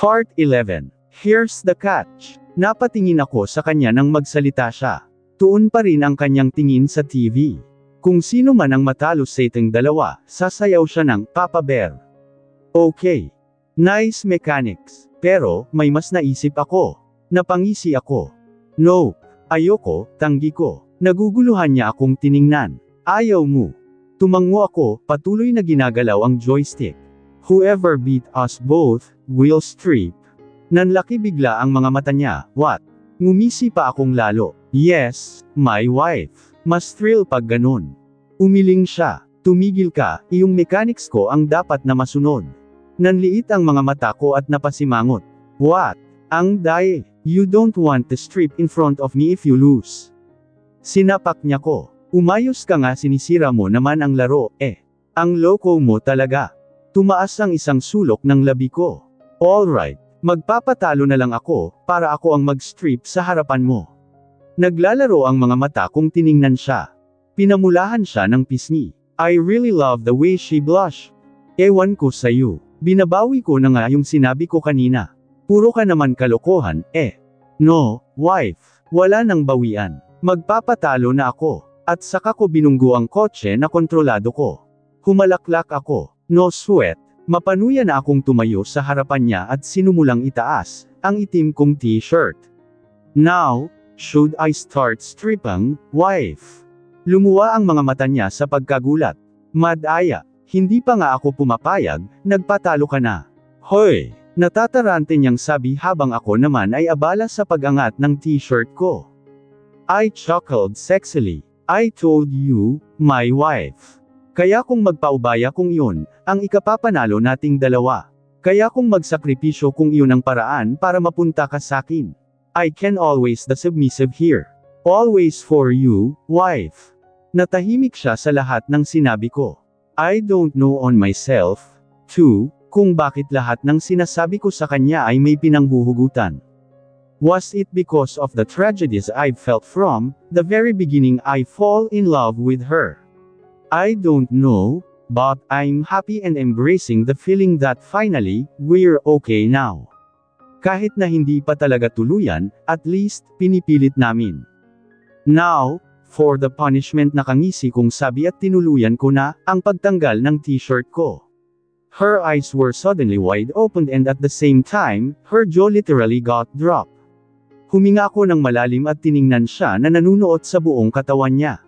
Part 11. Here's the catch. Napatingin ako sa kanya nang magsalita siya. Tuon pa rin ang kanyang tingin sa TV. Kung sino man ang matalo sa iting dalawa, sasayaw siya ng Papa Bear. Okay. Nice mechanics. Pero, may mas naisip ako. Napangisi ako. No. Ayoko, tanggi ko. Naguguluhan niya akong tiningnan. Ayaw mo. Tumango ako, patuloy na ginagalaw ang joystick. Whoever beat us both, will strip. Nanlaki bigla ang mga mata niya. What? Ngumisi pa akong lalo. Yes, my wife. Mas thrill pag ganun. Umiling siya. Tumigil ka, iyong mechanics ko ang dapat na masunod. Nanliit ang mga mata ko at napasimangot. What? Ang daye. You don't want to strip in front of me if you lose. Sinapak niya ko. Umayos ka nga, sinisira mo naman ang laro, Ang loko mo talaga. Tumaas ang isang sulok ng labi ko. Alright, magpapatalo na lang ako, para ako ang mag-strip sa harapan mo. Naglalaro ang mga mata kung tiningnan siya. Pinamulahan siya ng pisngi. I really love the way she blushed. Ewan ko sa'yo. Binabawi ko na nga yung sinabi ko kanina. Puro ka naman kalokohan, No, wife. Wala nang bawian. Magpapatalo na ako. At saka ko binunggo ang kotse na kontrolado ko. Humalaklak ako. No sweat. Mapanuya na akong tumayo sa harapan niya at sinumulang itaas ang itim kong t-shirt. Now, should I start stripping, wife? Lumuwa ang mga mata niya sa pagkagulat. Madaya. Hindi pa nga ako pumapayag, nagpatalo ka na. Hoy! Natatarante niyang sabi habang ako naman ay abala sa pag-angat ng t-shirt ko. I chuckled sexily. I told you, my wife. Kaya kung magpaubaya kung yun, ang ikapapanalo nating dalawa. Kaya kung magsakripisyo kung yun ang paraan para mapunta ka sakin. I can always the submissive here. Always for you, wife. Natahimik siya sa lahat ng sinabi ko. I don't know on myself, too, kung bakit lahat ng sinasabi ko sa kanya ay may pinanghuhugutan. Was it because of the tragedies I've felt from the very beginning I fall in love with her? I don't know, but I'm happy and embracing the feeling that finally, we're okay now. Kahit na hindi pa talaga tuluyan, at least, pinipilit namin. Now, for the punishment, nakangisi kong sabi at tinuluyan ko na ang pagtanggal ng t-shirt ko. Her eyes were suddenly wide open and at the same time, her jaw literally got dropped. Huminga ako ng malalim at tiningnan siya na nanunuot sa buong katawan niya.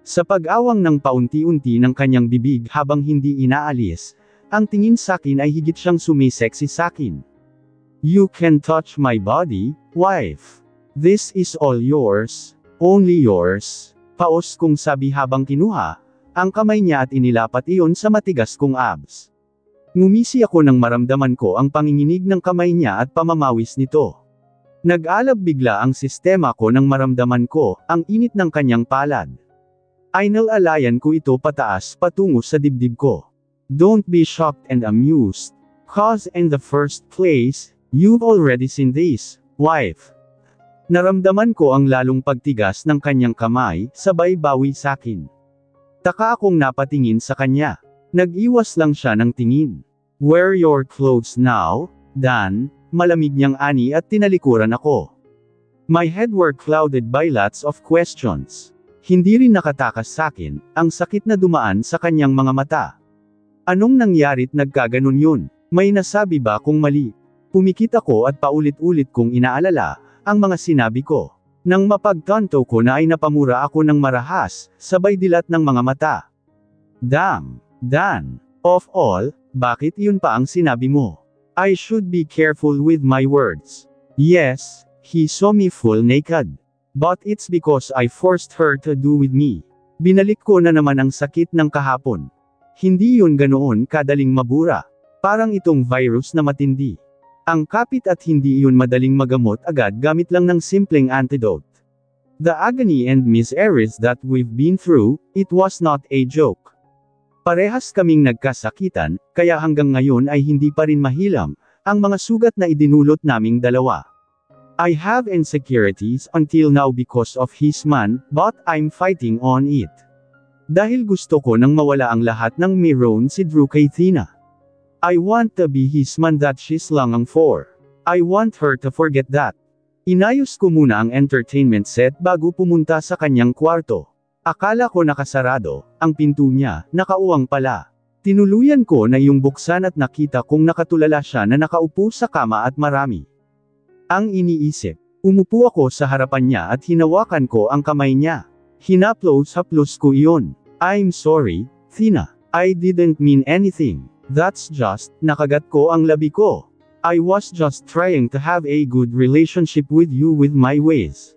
Sa pag-awang ng paunti-unti ng kanyang bibig habang hindi inaalis, ang tingin sakin ay higit siyang sumiseksi sakin. You can touch my body, wife. This is all yours. Only yours. Paos kong sabi habang kinuha ang kamay niya at inilapat iyon sa matigas kong abs. Ngumisi ako nang maramdaman ko ang panginginig ng kamay niya at pamamawis nito. Nag-alab bigla ang sistema ko nang maramdaman ko ang init ng kanyang palad. Inalalayan ko ito pataas patungo sa dibdib ko. Don't be shocked and amused, cause in the first place, you've already seen this, wife. Naramdaman ko ang lalong pagtigas ng kanyang kamay, sabay bawi sakin. Taka akong napatingin sa kanya. Nag-iwas lang siya ng tingin. Wear your clothes now, Dan, malamig niyang ani at tinalikuran ako. My head were clouded by lots of questions. Hindi rin nakatakas sakin, ang sakit na dumaan sa kanyang mga mata. Anong nangyarit nagkaganon yun? May nasabi ba kung mali? Pumikit ako at paulit-ulit kong inaalala ang mga sinabi ko. Nang mapagtanto ko na ay napamura ako ng marahas, sabay dilat ng mga mata. Damn, Dan. Of all, bakit yun pa ang sinabi mo? I should be careful with my words. Yes, he saw me full naked. But it's because I forced her to do with me. Binalik ko na naman ang sakit ng kahapon. Hindi yun ganoon kadaling mabura. Parang itong virus na matindi. Ang kapit at hindi iyon madaling magamot agad gamit lang ng simpleng antidote. The agony and miseries that we've been through, it was not a joke. Parehas kaming nagkasakitan, kaya hanggang ngayon ay hindi pa rin mahilam ang mga sugat na idinulot naming dalawa. I have insecurities until now because of his man, but I'm fighting on it. Dahil gusto ko nang mawala ang lahat ng meron si Drew kay Tina. I want to be his man that she's longing for. I want her to forget that. Inayos ko muna ang entertainment set bago pumunta sa kanyang kwarto. Akala ko nakasarado, ang pinto niya, nakauwang pala. Tinuluyan ko na iyong buksan at nakita kong nakatulala siya na nakaupo sa kama at marami. Ang iniisip. Umupo ako sa harapan niya at hinawakan ko ang kamay niya. Hinaplos-haplos ko iyon. I'm sorry, Thina. I didn't mean anything. That's just, nakagat ko ang labi ko. I was just trying to have a good relationship with you with my ways.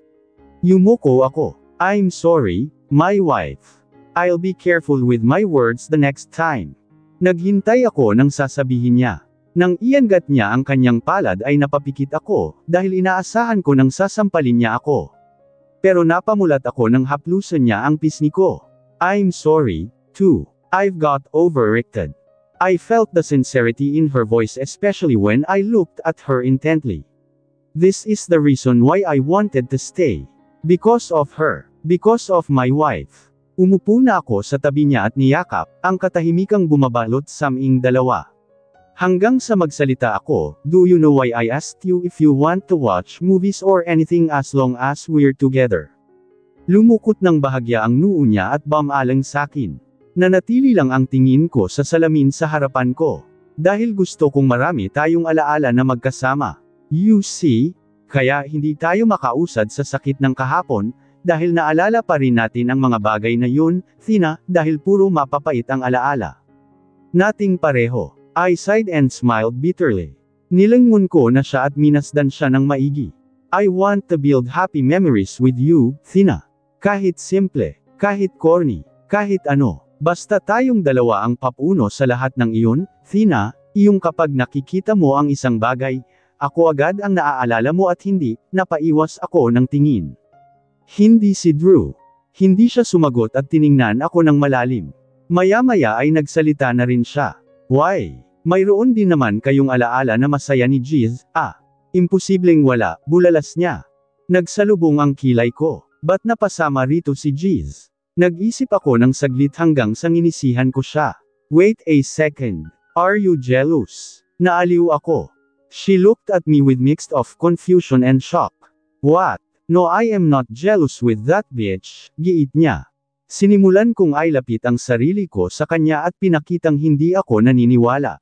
Yumuko ako. I'm sorry, my wife. I'll be careful with my words the next time. Naghintay ako nang sasabihin niya. Nang iangat niya ang kanyang palad ay napapikit ako, dahil inaasahan ko nang sasampalin niya ako. Pero napamulat ako nang haplusan niya ang pisngi ko. I'm sorry, too. I've got overreacted. I felt the sincerity in her voice especially when I looked at her intently. This is the reason why I wanted to stay. Because of her. Because of my wife. Umupo na ako sa tabi niya at niyakap, ang katahimikang bumabalot sa aming dalawa. Hanggang sa magsalita ako, do you know why I asked you if you want to watch movies or anything as long as we're together? Lumukot ng bahagya ang noo niya at bumalang sakin. Nanatili lang ang tingin ko sa salamin sa harapan ko. Dahil gusto kong marami tayong alaala na magkasama. You see? Kaya hindi tayo makausad sa sakit ng kahapon, dahil naalala pa rin natin ang mga bagay na yun, Thina, dahil puro mapapait ang alaala nating pareho. I sighed and smiled bitterly. Nilangon ko na siya at minasdan siya ng maigi. I want to build happy memories with you, Thina. Kahit simple, kahit corny, kahit ano, basta tayong dalawa ang papuno sa lahat ng iyon, Thina, iyong kapag nakikita mo ang isang bagay, ako agad ang naaalala mo at hindi, napaiwas ako ng tingin. Hindi si Drew. Hindi siya sumagot at tiningnan ako ng malalim. Maya-maya ay nagsalita na rin siya. Why? Mayroon din naman kayong alaala na masaya ni Giz, Imposibleng wala, bulalas niya. Nagsalubong ang kilay ko. Ba't napasama rito si Giz? Nag-isip ako ng saglit hanggang sa nginisihan ko siya. Wait a second. Are you jealous? Naaliw ako. She looked at me with mixed of confusion and shock. What? No, I am not jealous with that bitch, giit niya. Sinimulan kong ailapit ang sarili ko sa kanya at pinakitang hindi ako naniniwala.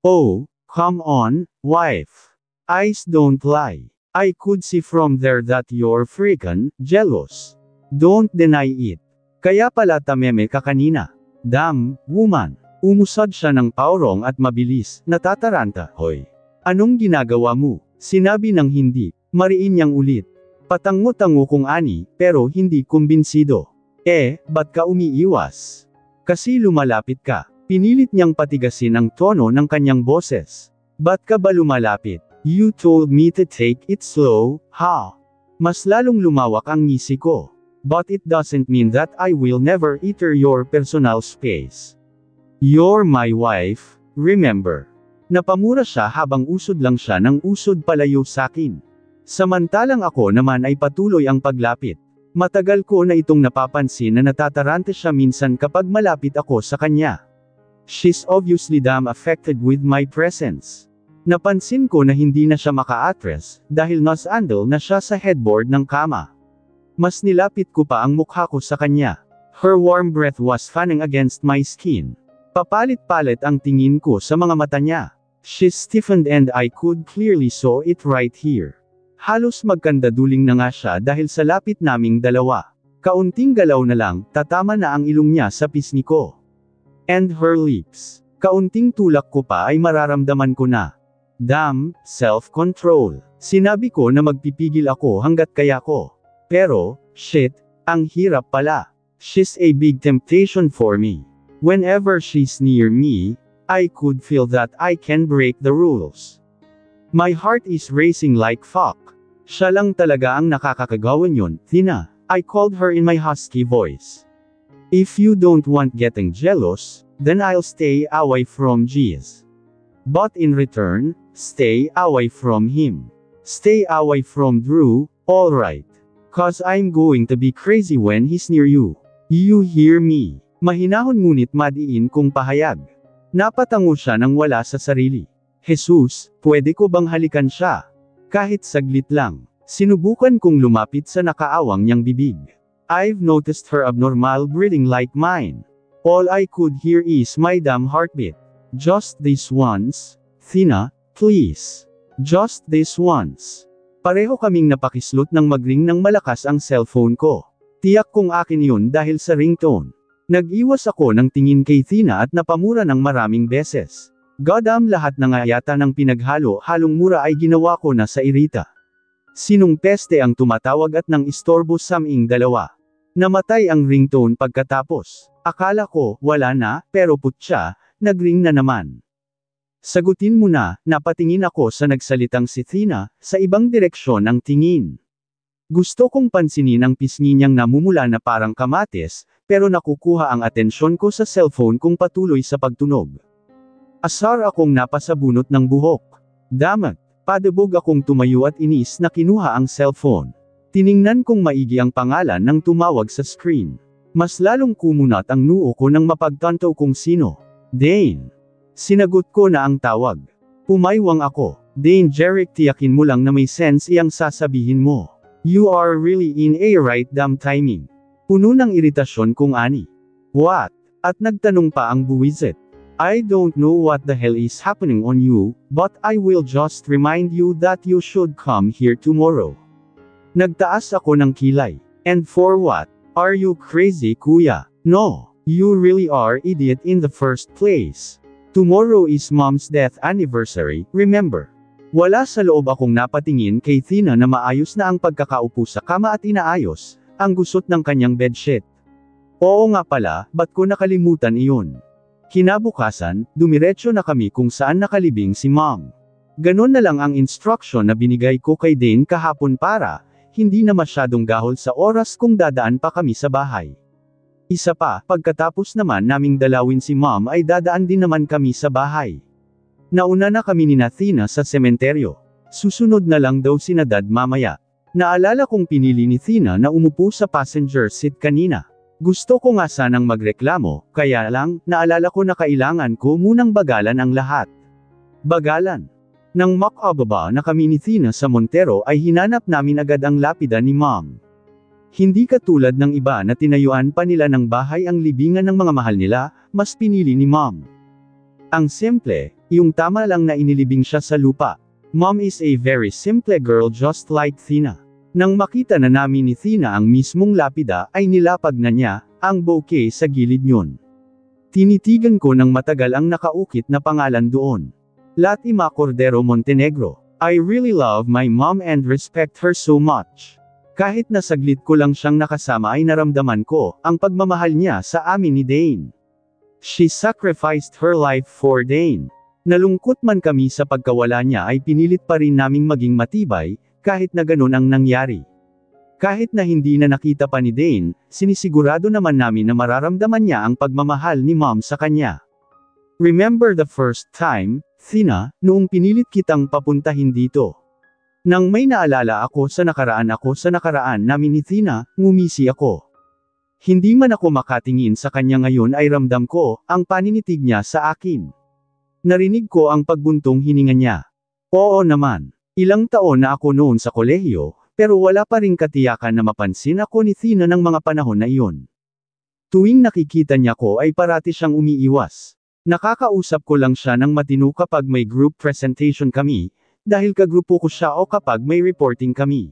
Oh, come on, wife. Eyes don't lie. I could see from there that you're freaking jealous. Don't deny it. Kaya pala tameme ka kanina. Damn, woman. Umusad siya ng paurong at mabilis, natataranta. Hoy. Anong ginagawa mo? Sinabi ng hindi. Mariin niyang ulit. Patango-tango kong ani, pero hindi kumbinsido. Ba't ka umiiwas? Kasi lumalapit ka. Pinilit niyang patigasin ang tono ng kanyang boses. Ba't ka ba lumalapit? You told me to take it slow, ha? Mas lalong lumawak ang ngisi ko. But it doesn't mean that I will never enter your personal space. You're my wife, remember? Napamura siya habang usod lang siya ng usod palayo sakin. Samantalang ako naman ay patuloy ang paglapit. Matagal ko na itong napapansin na natatarante siya minsan kapag malapit ako sa kanya. She's obviously damn affected with my presence. Napansin ko na hindi na siya maka-address, dahil nasandal na siya sa headboard ng kama. Mas nilapit ko pa ang mukha ko sa kanya. Her warm breath was fanning against my skin. Papalit-palit ang tingin ko sa mga mata niya. She stiffened and I could clearly saw it right here. Halos magkandaduling na nga siya dahil sa lapit naming dalawa. Kaunting galaw na lang, tatama na ang ilong niya sa pisngi ko. And her lips. Kaunting tulak ko pa ay mararamdaman ko na. Damn, self-control. Sinabi ko na magpipigil ako hanggat kaya ko. Pero, shit, ang hirap pala. She's a big temptation for me. Whenever she's near me, I could feel that I can break the rules. My heart is racing like fuck. Siya lang talaga ang nakakakagawan yun, Thina. I called her in my husky voice. If you don't want getting jealous, then I'll stay away from Giz. But in return, stay away from him. Stay away from Drew, alright. Cause I'm going to be crazy when he's near you. You hear me? Mahinahon ngunit madiin kong pahayag. Napatango siya nang wala sa sarili. Jesus, pwede ko bang halikan siya? Kahit saglit lang. Sinubukan kong lumapit sa nakaawang niyang bibig. I've noticed her abnormal breathing like mine. All I could hear is my damn heartbeat. Just this once, Thina, please. Just this once. Pareho kaming napakislot ng magring ng malakas ang cellphone ko. Tiyak kong akin yun dahil sa ringtone. Nag-iwas ako ng tingin kay Thina at napamura ng maraming beses. Goddamn, lahat na nga yata ng pinaghalo-halong mura ay ginawa ko na sa irita. Sinong peste ang tumatawag at nang istorbo sa aming dalawa? Namatay ang ringtone pagkatapos. Akala ko, wala na, pero putya, nagring na naman. Sagutin mo na, napatingin ako sa nagsalitang si Thina, sa ibang direksyon ang tingin. Gusto kong pansinin ang pisngi niyang namumula na parang kamatis, pero nakukuha ang atensyon ko sa cellphone kong patuloy sa pagtunog. Asar akong napasabunot ng buhok. Damat, padabog akong tumayo at inis na kinuha ang cellphone. Tiningnan kong maigi ang pangalan ng tumawag sa screen. Mas lalong kumunat ang noo ko nang mapagtanto kung sino. Dane. Sinagot ko na ang tawag. Pumaywang ako. Dane, Jerick, tiyakin mo lang na may sense iyang sasabihin mo. You are really in a right damn timing. Puno ng iritasyon kung ani. What? At nagtanong pa ang buwisit. I don't know what the hell is happening on you, but I will just remind you that you should come here tomorrow. Nagtaas ako ng kilay. And for what? Are you crazy, kuya? No. You really are idiot in the first place. Tomorrow is mom's death anniversary, remember? Wala sa loob akong napatingin kay Thina na maayos na ang pagkakaupo sa kama at inaayos ang gusot ng kanyang bedsheet. Oo nga pala, ba't ko nakalimutan iyon? Kinabukasan, dumiretso na kami kung saan nakalibing si Mom. Ganon na lang ang instruction na binigay ko kay Dane kahapon para, hindi na masyadong gahol sa oras kung dadaan pa kami sa bahay. Isa pa, pagkatapos naman naming dalawin si Mom ay dadaan din naman kami sa bahay. Nauna na kami ni Thina sa sementeryo. Susunod na lang daw sina Dad mamaya. Naalala kong pinili ni Thina na umupo sa passenger seat kanina. Gusto ko nga sanang magreklamo, kaya lang, naalala ko na kailangan ko munang bagalan ang lahat. Bagalan. Nang makababa na kami ni Thina sa Montero ay hinanap namin agad ang lapida ni Mom. Hindi katulad ng iba na tinayuan pa nila ng bahay ang libingan ng mga mahal nila, mas pinili ni Mom. Ang simple, yung tama lang na inilibing siya sa lupa. Mom is a very simple girl just like Thina. Nang makita na namin ni Thina ang mismong lapida ay nilapag na niya ang bouquet sa gilid niyon. Tinitigan ko ng matagal ang nakaukit na pangalan doon. Latima Cordero Montenegro. I really love my mom and respect her so much. Kahit na saglit ko lang siyang nakasama ay naramdaman ko ang pagmamahal niya sa amin ni Dane. She sacrificed her life for Dane. Nalungkot man kami sa pagkawala niya ay pinilit pa rin naming maging matibay, kahit na ganun ang nangyari. Kahit na hindi na nakita pa ni Dane, sinisigurado naman namin na mararamdaman niya ang pagmamahal ni Mom sa kanya. Remember the first time, Thina, noong pinilit kitang papuntahin dito? Nang may naalala ako sa nakaraan namin ni Thina, ngumisi ako. Hindi man ako makatingin sa kanya ngayon ay ramdam ko ang paninitig niya sa akin. Narinig ko ang pagbuntong hininga niya. Oo naman. Ilang taon na ako noon sa kolehiyo, pero wala pa ring katiyakan na mapansin ako ni Thina ng mga panahon na iyon. Tuwing nakikita niya ko ay parati siyang umiiwas. Nakakausap ko lang siya ng matino kapag may group presentation kami, dahil kagrupo ko siya o kapag may reporting kami.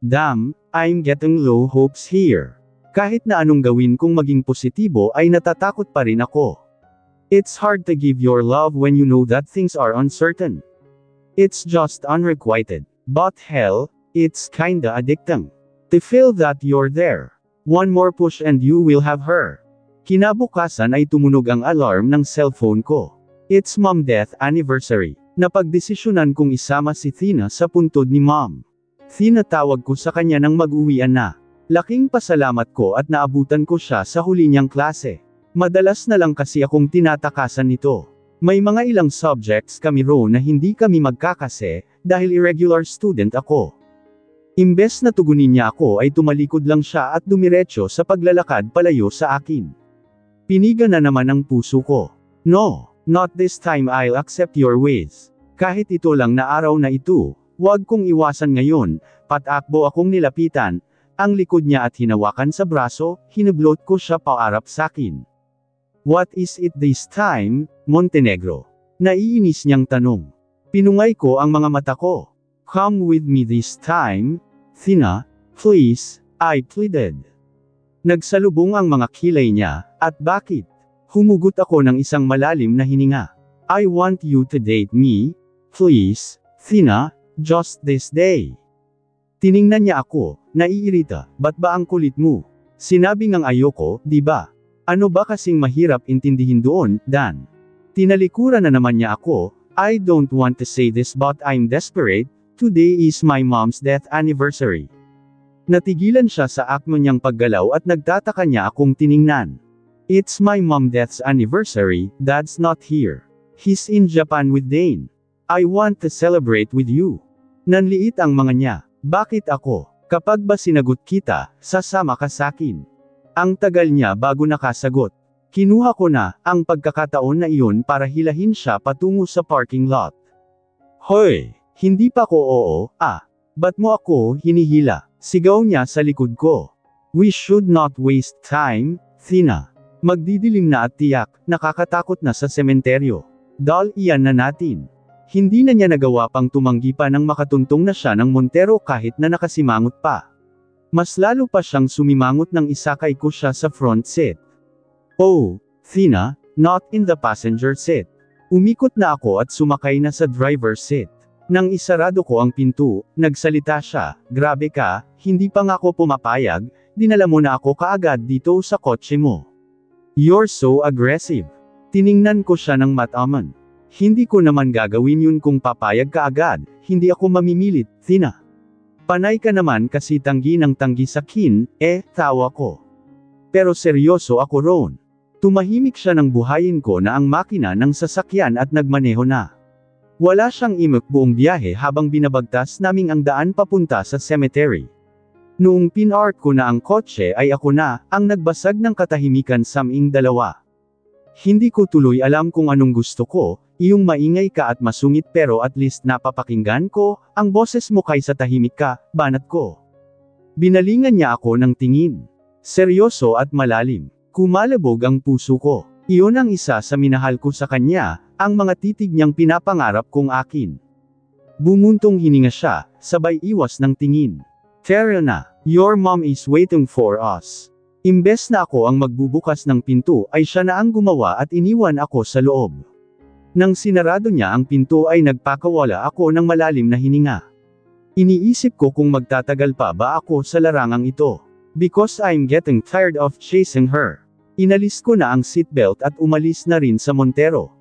Damn, I'm getting low hopes here. Kahit na anong gawin kong maging positibo ay natatakot pa rin ako. It's hard to give your love when you know that things are uncertain. It's just unrequited. But hell, it's kinda addicting. To feel that you're there. One more push and you will have her. Kinabukasan ay tumunog ang alarm ng cellphone ko. It's Mom death anniversary. Napagdesisyonan kong isama si Thina sa puntod ni Mom. Thina, tawag ko sa kanya nang mag-uwian na. Laking pasalamat ko at naabutan ko siya sa huli niyang klase. Madalas na lang kasi akong tinatakasan nito. May mga ilang subjects kami roon na hindi kami magkakase, dahil irregular student ako. Imbes na tugunin niya ako ay tumalikod lang siya at dumiretso sa paglalakad palayo sa akin. Piniga na naman ang puso ko. No, not this time, I'll accept your ways. Kahit ito lang na araw na ito, huwag kong iwasan ngayon, patakbo akong nilapitan, ang likod niya at hinawakan sa braso, hinublot ko siya paarap sakin. What is it this time, Montenegro? Naiinis niyang tanong. Pinungay ko ang mga mata ko. Come with me this time, Thina, please, I pleaded. Nagsalubong ang mga kilay niya, at bakit? Humugot ako ng isang malalim na hininga. I want you to date me, please, Thina, just this day. Tiningnan niya ako, naiirita, ba't ba ang kulit mo? Sinabi ngang ayoko, di ba? Ano ba kasing mahirap intindihin doon, Dan? Tinalikuran na naman niya ako, I don't want to say this but I'm desperate, today is my mom's death anniversary. Natigilan siya sa akmo niyang paggalaw at nagtataka niya akong tiningnan. It's my mom's death's anniversary, Dad's not here. He's in Japan with Dane. I want to celebrate with you. Nanliit ang mga niya. Bakit ako? Kapag ba sinagot kita, sasama ka sakin? Ang tagal niya bago nakasagot. Kinuha ko na ang pagkakataon na iyon para hilahin siya patungo sa parking lot. Hoy! Hindi pa ko oo, ba't mo ako hinihila? Sigaw niya sa likod ko. We should not waste time, Thina. Magdidilim na at tiyak, nakakatakot na sa sementeryo. Dal iyan na natin. Hindi na niya nagawa pang tumanggi pa nang makatuntong na siya ng Montero kahit na nakasimangot pa. Mas lalo pa siyang sumimangot nang isakay ko siya sa front seat. Oh, Thina, not in the passenger seat. Umikot na ako at sumakay na sa driver's seat. Nang isarado ko ang pinto, nagsalita siya, grabe ka, hindi pa nga ako pumapayag, dinala mo na ako kaagad dito sa kotse mo. You're so aggressive. Tiningnan ko siya ng mataman. Hindi ko naman gagawin yun kung papayag ka agad, hindi ako mamimilit, Thina. Panay ka naman kasi tanggi ng tanggi sa kin, tawa ko. Pero seryoso ako roon. Tumahimik siya nang buhayin ko na ang makina ng sasakyan at nagmaneho na. Wala siyang imik buong biyahe habang binabagtas naming ang daan papunta sa cemetery. Noong pinart ko na ang kotse ay ako na, ang nagbasag ng katahimikan sa aming dalawa. Hindi ko tuloy alam kung anong gusto ko, iyong maingay ka at masungit pero at least napapakinggan ko, ang boses mo kaysa tahimik ka, banat ko. Binalingan niya ako ng tingin. Seryoso at malalim. Kumalabog ang puso ko. Iyon ang isa sa minahal ko sa kanya, ang mga titig niyang pinapangarap kong akin. Bumuntong hininga siya, sabay iwas ng tingin. Tara na, your mom is waiting for us. Imbes na ako ang magbubukas ng pinto ay siya na ang gumawa at iniwan ako sa loob. Nang sinarado niya ang pinto ay nagpakawala ako ng malalim na hininga. Iniisip ko kung magtatagal pa ba ako sa larangang ito. Because I'm getting tired of chasing her. Inalis ko na ang seatbelt at umalis na rin sa Montero.